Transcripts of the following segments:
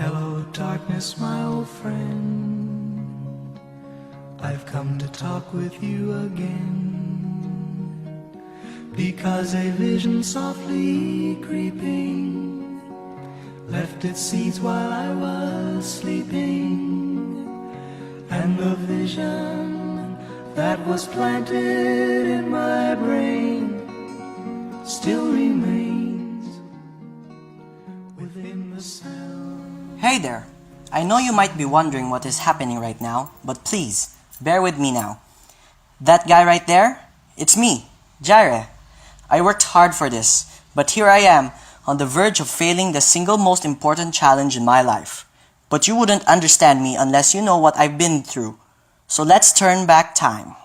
Hello, darkness, my old friend. I've come to talk with you again, because a vision softly creeping left its seeds while I was sleeping, and the vision that was planted in my brain still remains within the sound. Hey there! I know you might be wondering what is happening right now, but please, bear with me now. That guy right there? It's me, Jaire. I worked hard for this, but here I am, on the verge of failing the single most important challenge in my life. But you wouldn't understand me unless you know what I've been through. So let's turn back time.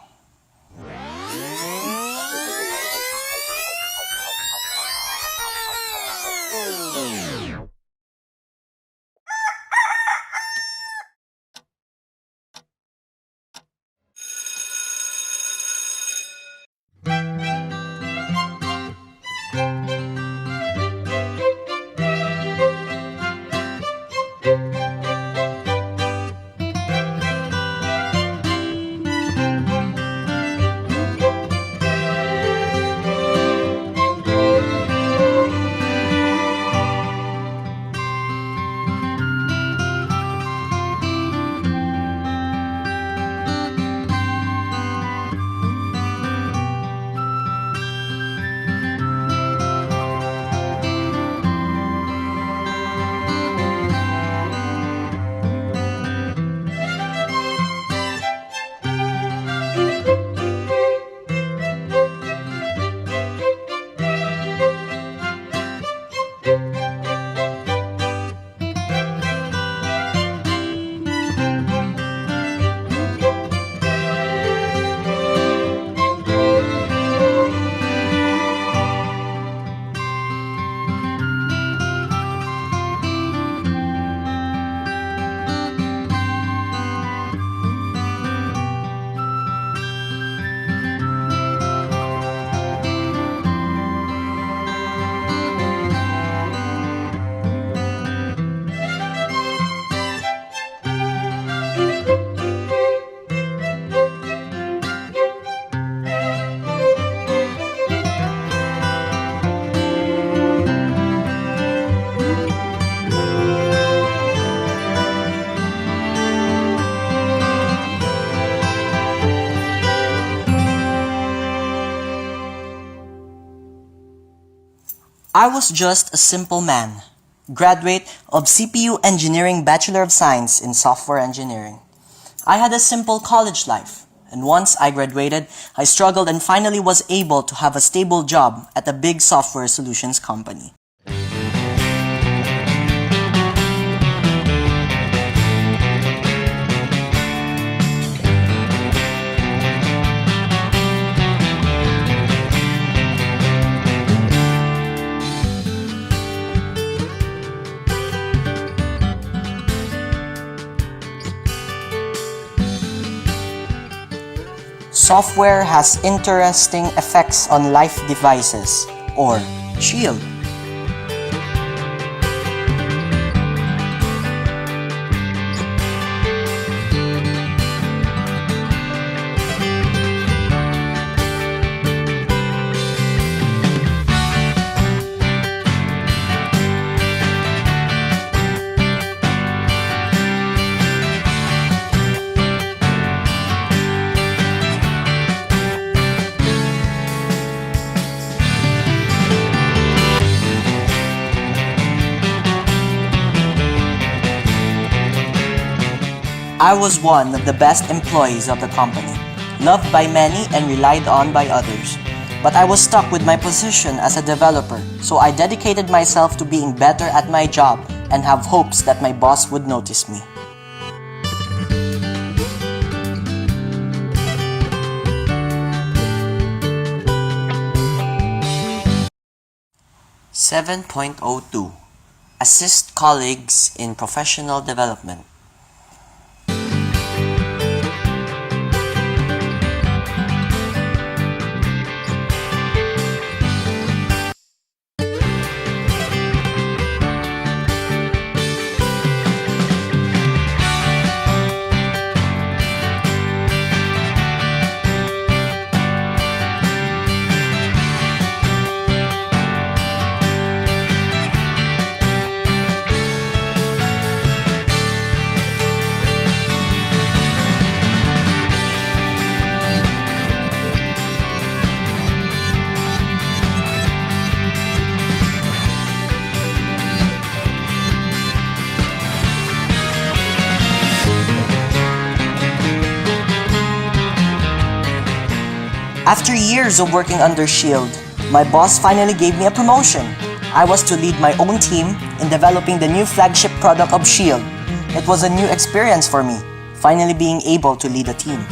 I was just a simple man, graduate of CPU Engineering Bachelor of Science in Software Engineering. I had a simple college life, and once I graduated, I struggled and finally was able to have a stable job at a big software solutions company. Software has interesting effects on life devices, or SHIELD. I was one of the best employees of the company, loved by many and relied on by others. But I was stuck with my position as a developer, so I dedicated myself to being better at my job and have hopes that my boss would notice me. (7.02) Assist colleagues in professional development. After years of working under Shield, my boss finally gave me a promotion. I was to lead my own team in developing the new flagship product of Shield. It was a new experience for me, finally being able to lead a team.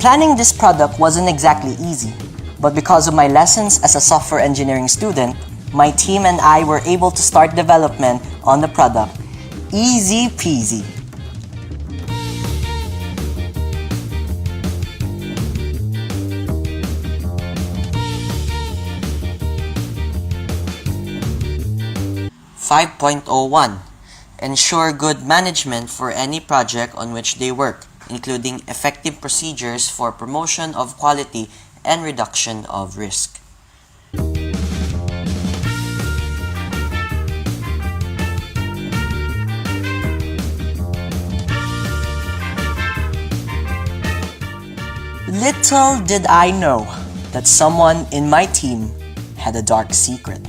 Planning this product wasn't exactly easy, but because of my lessons as a software engineering student, my team and I were able to start development on the product. Easy peasy. (5.01) Ensure good management for any project on which they work, including effective procedures for promotion of quality and reduction of risk. Little did I know that someone in my team had a dark secret.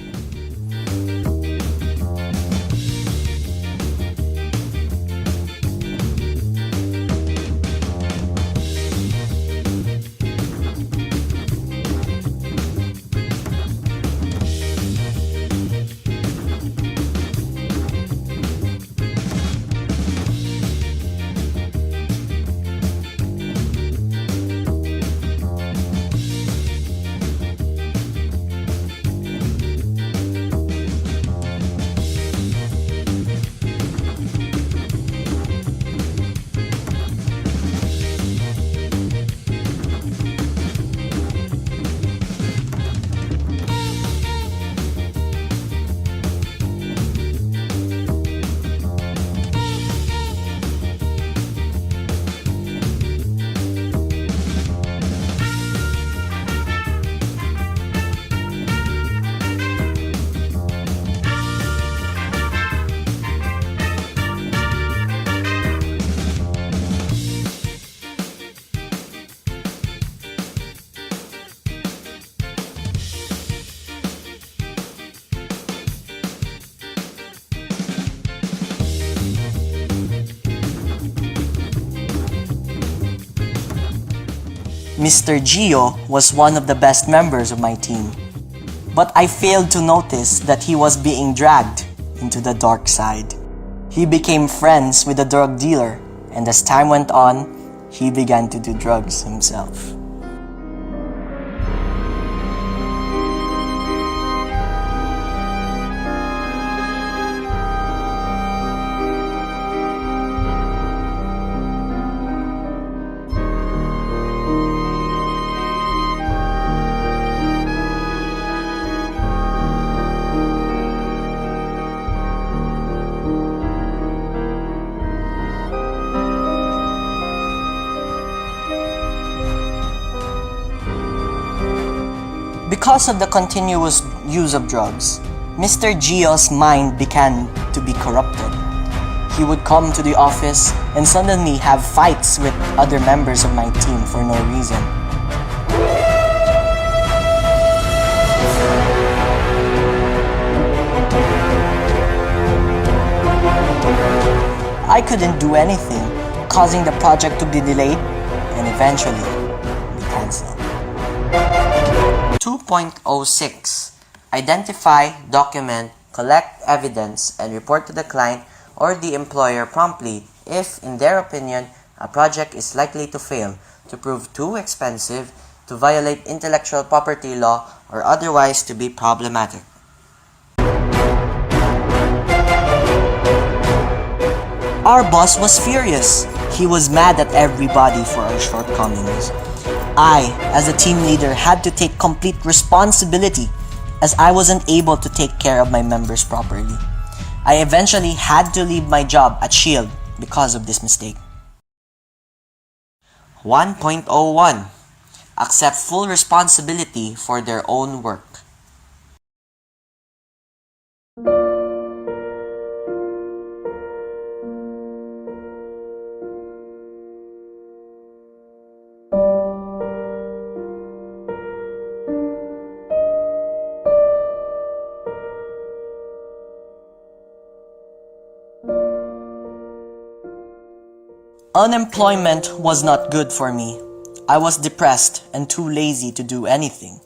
Mr. Gio was one of the best members of my team, but I failed to notice that he was being dragged into the dark side. He became friends with a drug dealer, and as time went on, he began to do drugs himself. Because of the continuous use of drugs, Mr. Gio's mind began to be corrupted. He would come to the office and suddenly have fights with other members of my team for no reason. I couldn't do anything, causing the project to be delayed and eventually be cancelled. 2.06 Identify, document, collect evidence, and report to the client or the employer promptly if, in their opinion, a project is likely to fail, to prove too expensive, to violate intellectual property law, or otherwise to be problematic. Our boss was furious. He was mad at everybody for our shortcomings. I, as a team leader, had to take complete responsibility as I wasn't able to take care of my members properly. I eventually had to leave my job at Shield because of this mistake. 1.01 Accept full responsibility for their own work. Unemployment was not good for me. I was depressed and too lazy to do anything.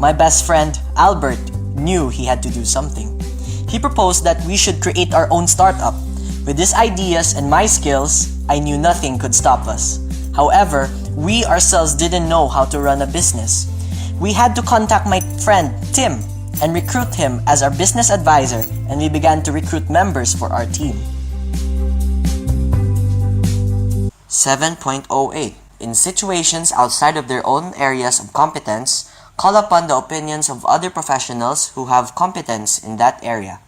My best friend, Albert, knew he had to do something. He proposed that we should create our own startup. With his ideas and my skills, I knew nothing could stop us. However, we ourselves didn't know how to run a business. We had to contact my friend, Tim, and recruit him as our business advisor, and we began to recruit members for our team. 7.08. In situations outside of their own areas of competence, call upon the opinions of other professionals who have competence in that area.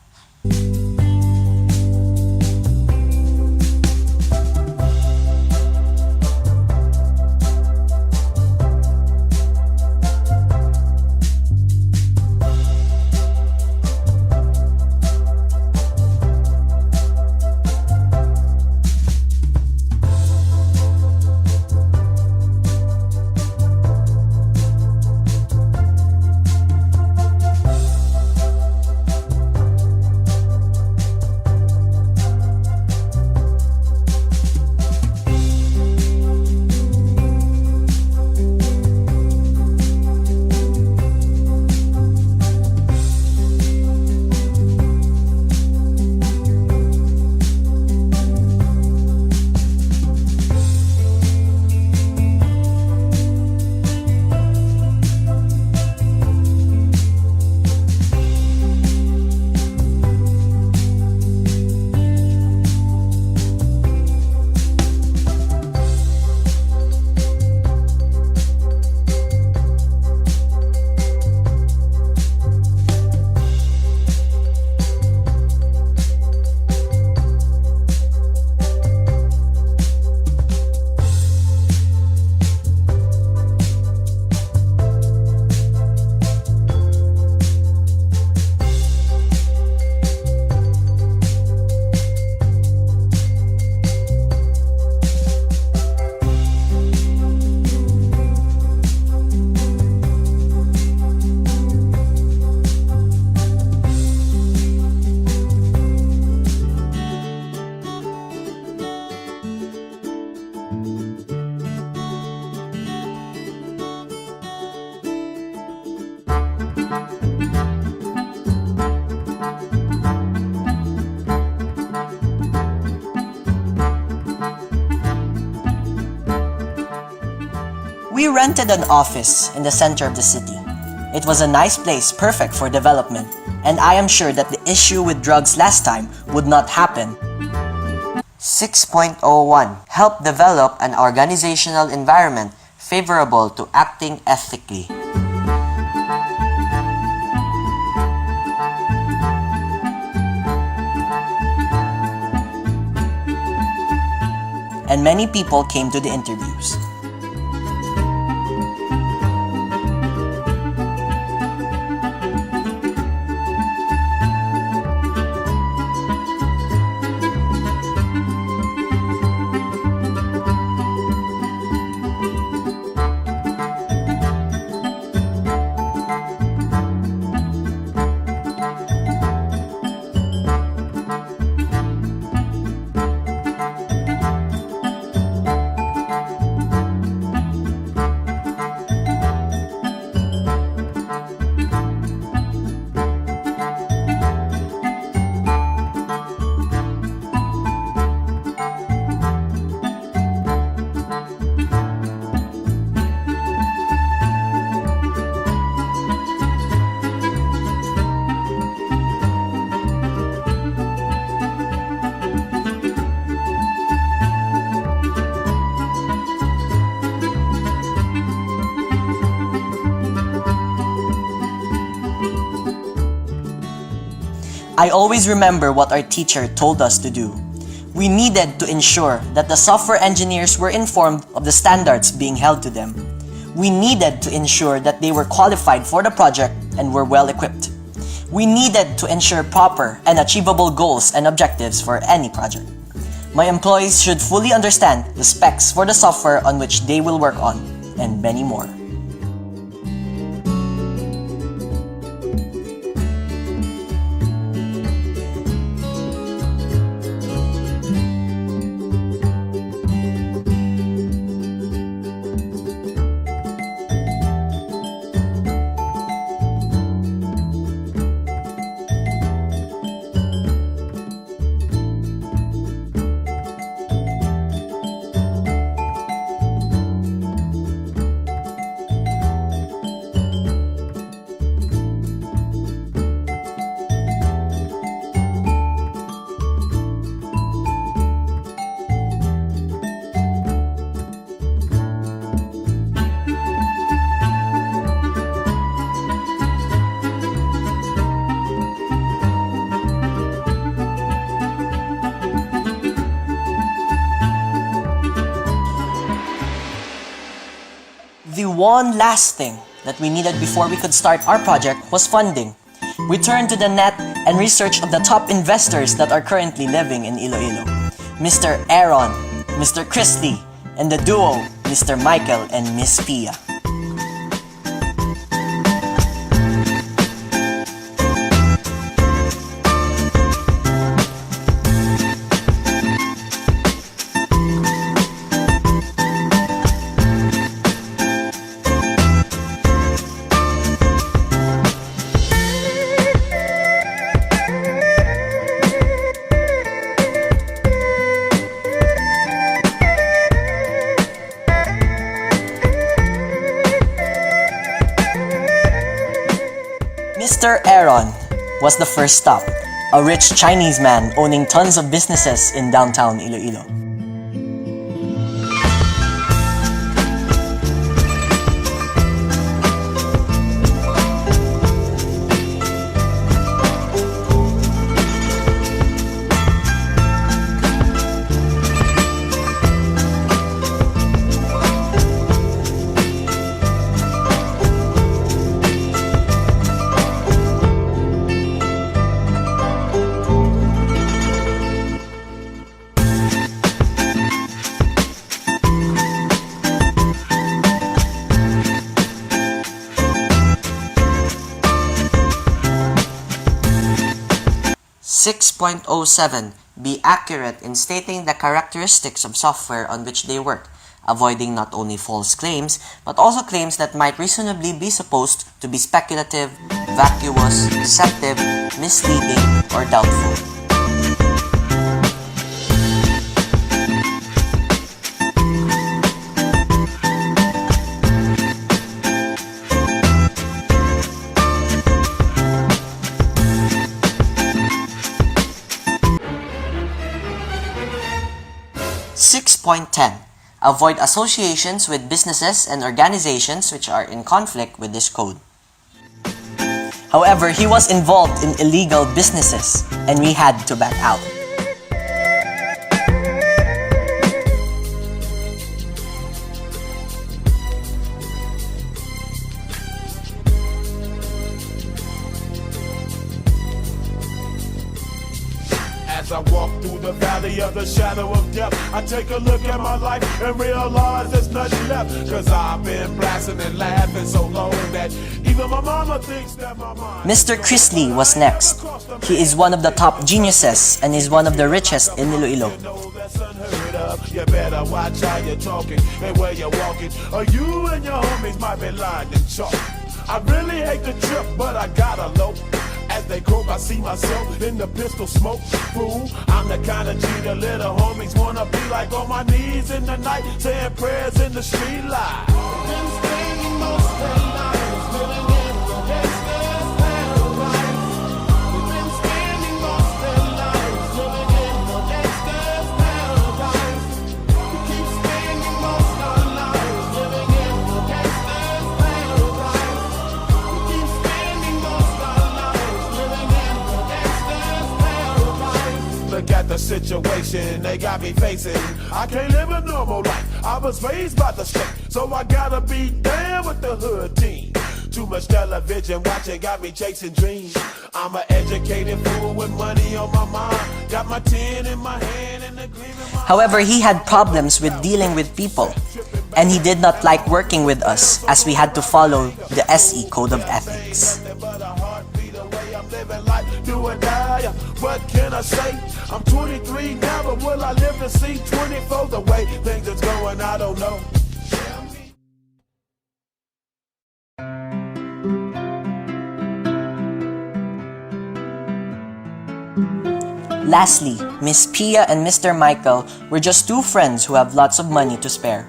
We rented an office in the center of the city. It was a nice place, perfect for development, and I am sure that the issue with drugs last time would not happen. 6.01. Help develop an organizational environment favorable to acting ethically. And many people came to the interviews. I always remember what our teacher told us to do. We needed to ensure that the software engineers were informed of the standards being held to them. We needed to ensure that they were qualified for the project and were well equipped. We needed to ensure proper and achievable goals and objectives for any project. My employees should fully understand the specs for the software on which they will work on, and many more. The one last thing that we needed before we could start our project was funding. We turned to the net and researched of the top investors that are currently living in Iloilo. Mr. Aaron, Mr. Chrisley, and the duo, Mr. Michael and Miss Pia. Mr. Aaron was the first stop, a rich Chinese man owning tons of businesses in downtown Iloilo. .07 Be accurate in stating the characteristics of software on which they work, avoiding not only false claims, but also claims that might reasonably be supposed to be speculative, vacuous, deceptive, misleading, or doubtful. .10 Avoid associations with businesses and organizations which are in conflict with this code. However, he was involved in illegal businesses, and we had to back out. As I walk through the valley of the shadow of death, I take a look at my life and realize there's nothing left. Cause I've been blasting and laughing so long that even my mama thinks that my mind... Mr. Chrisley was next. He is one of the top geniuses and is one of the richest in Iloilo. You better watch how you're talking and where you're walking, or you and your homies might be lined in chalk. I really hate the trip, but I gotta low. As they croak, I see myself in the pistol smoke. Fool, I'm the kind of G the little homies wanna be like, on my knees in the night, saying prayers in the street light. Been spending most of their lives living in the gangster's paradise. We've been spending most of their lives living in the gangster's paradise. We keep spending most of our lives living in the gangster's paradise. We keep spending most of our lives living in the gangster's situation they got me facing. I can't live a normal life. I was raised by the state, so I gotta be down with the hood team. Too much television watching got me chasing dreams. I'm an educated fool with money on my mind. Got my tin in my hand and the gleam in my However, he had problems with dealing with people, and he did not like working with us as we had to follow the SE Code of Ethics. but a heartbeat away. I'm living life, do or die. What can I say? I'm 23 now, but will I live to see 24? The way things is going, I don't know. Lastly, Miss Pia and Mr. Michael were just two friends who have lots of money to spare.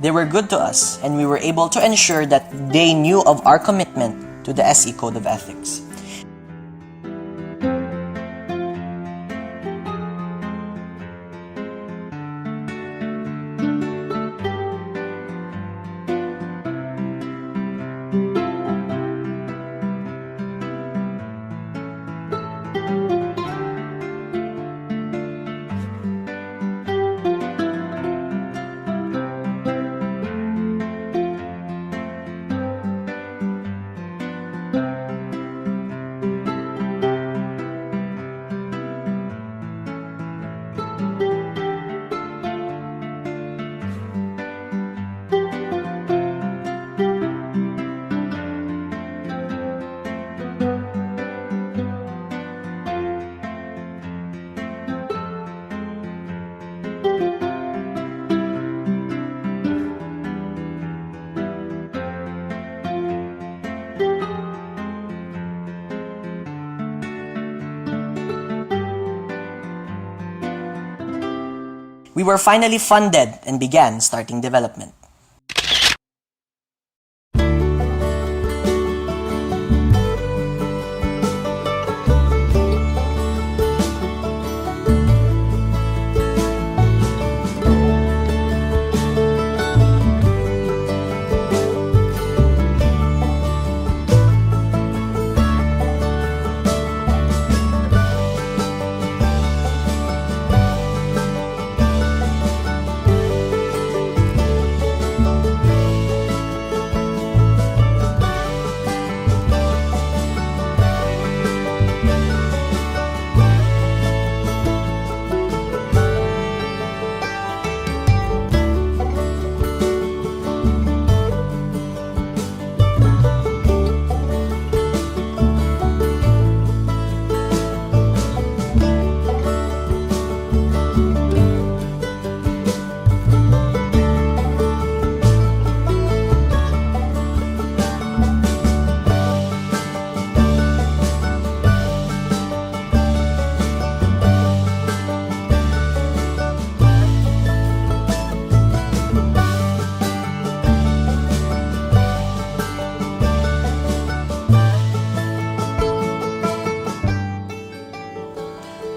They were good to us, and we were able to ensure that they knew of our commitment to the SE Code of Ethics. We were finally funded and began starting development.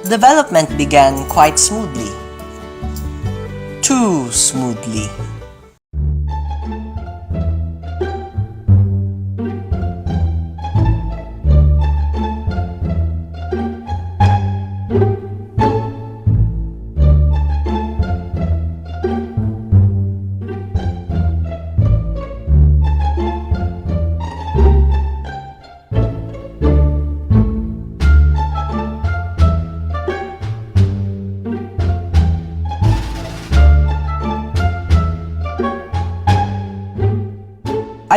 Development began quite smoothly. Too smoothly.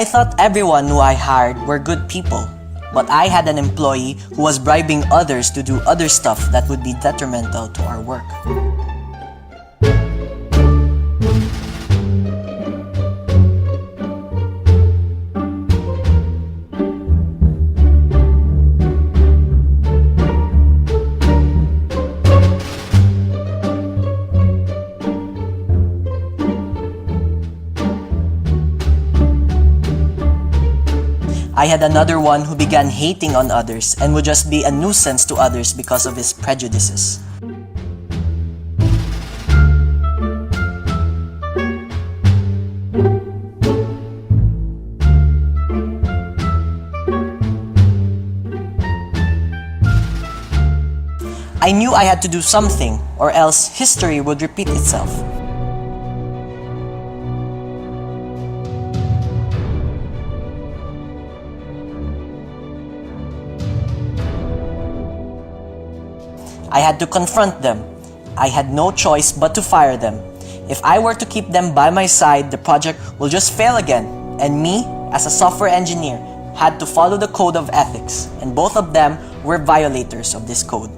I thought everyone who I hired were good people, but I had an employee who was bribing others to do other stuff that would be detrimental to our work. I had another one who began hating on others and would just be a nuisance to others because of his prejudices. I knew I had to do something, or else history would repeat itself. I had to confront them. I had no choice but to fire them. If I were to keep them by my side, the project will just fail again, and me, as a software engineer, had to follow the code of ethics, and both of them were violators of this code.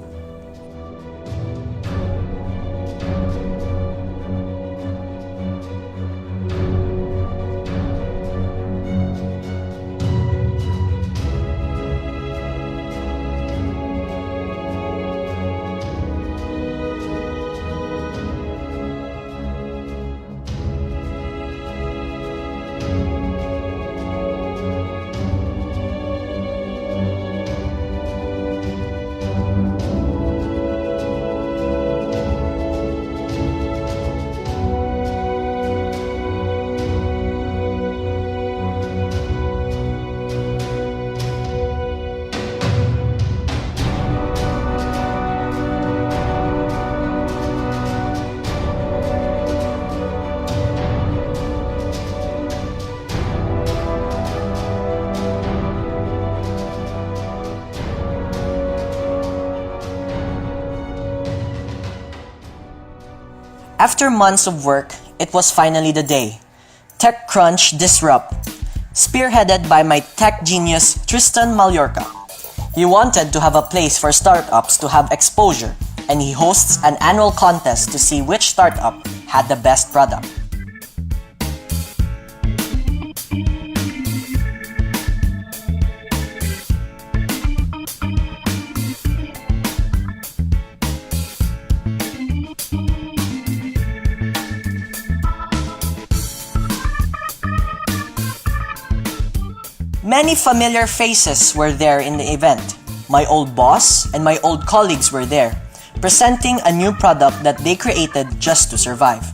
After months of work, it was finally the day. TechCrunch Disrupt, spearheaded by my tech genius Tristan Mallorca. He wanted to have a place for startups to have exposure, and he hosts an annual contest to see which startup had the best product. Many familiar faces were there in the event. My old boss and my old colleagues were there, presenting a new product that they created just to survive.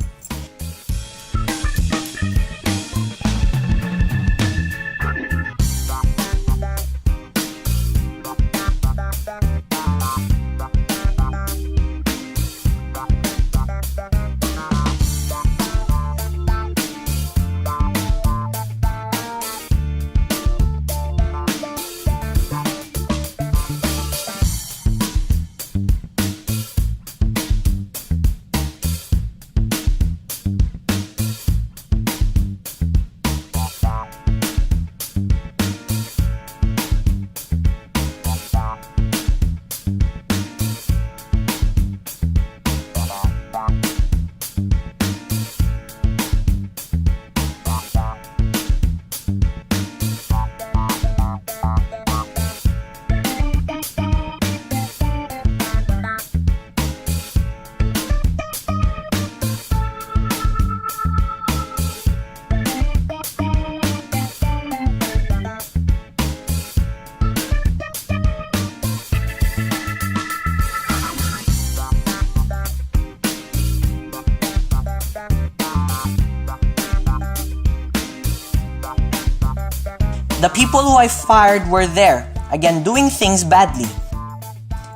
The people who I fired were there, again doing things badly.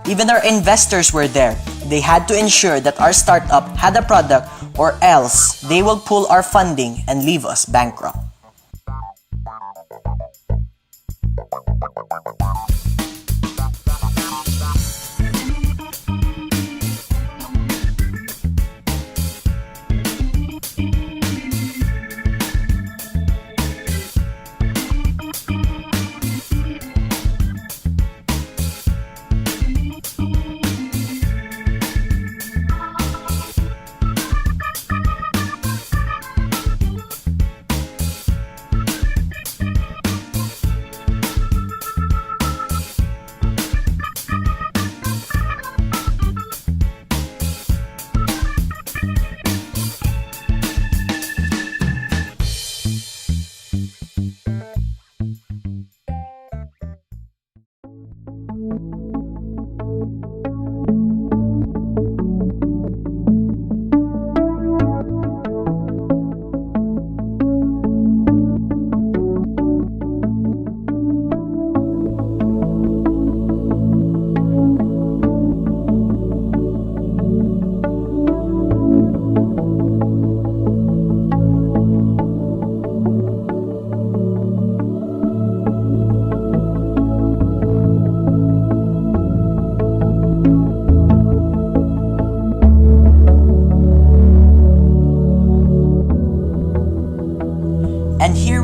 Even our investors were there. They had to ensure that our startup had a product, or else they will pull our funding and leave us bankrupt.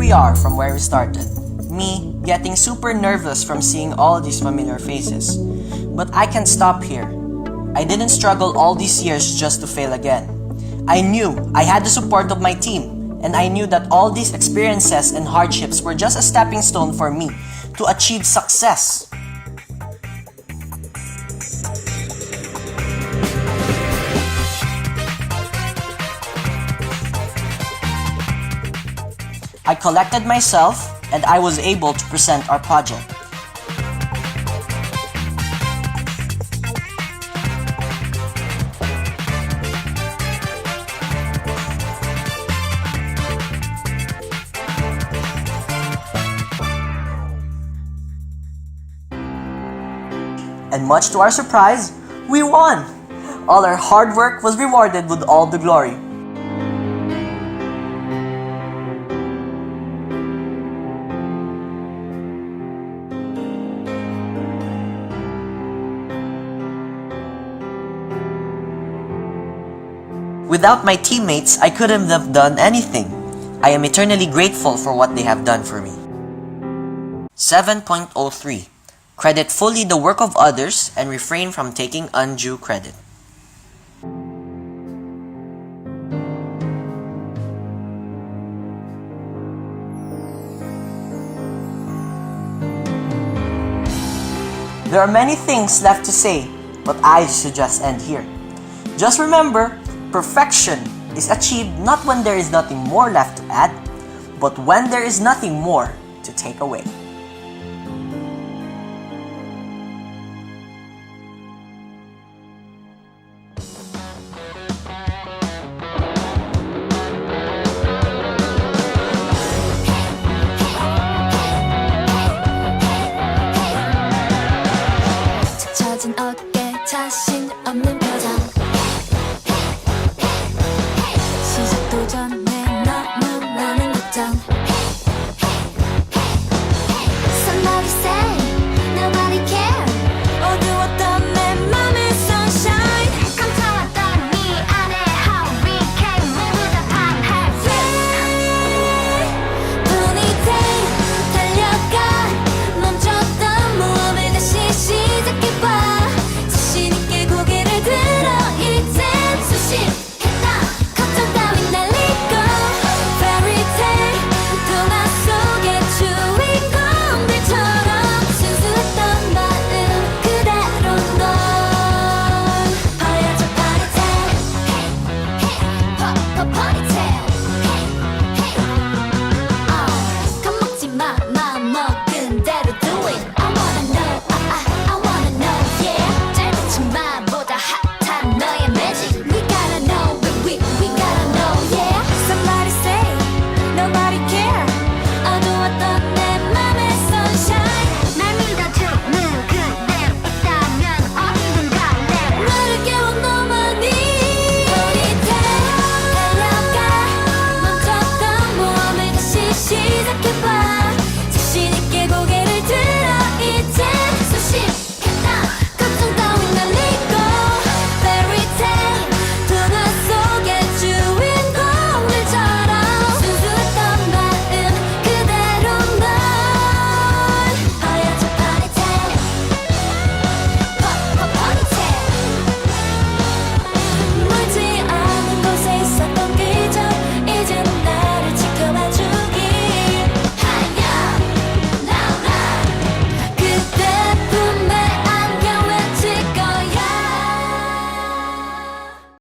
we are from where we started. Me getting super nervous from seeing all these familiar faces. But I can't stop here. I didn't struggle all these years just to fail again. I knew I had the support of my team, and I knew that all these experiences and hardships were just a stepping stone for me to achieve success. I collected myself and I was able to present our project. And much to our surprise, we won! All our hard work was rewarded with all the glory. Without my teammates, I couldn't have done anything. I am eternally grateful for what they have done for me. 7.03. Credit fully the work of others and refrain from taking undue credit. There are many things left to say, but I suggest end here. Just remember, perfection is achieved not when there is nothing more left to add, but when there is nothing more to take away. 젖은 어깨 자신 없는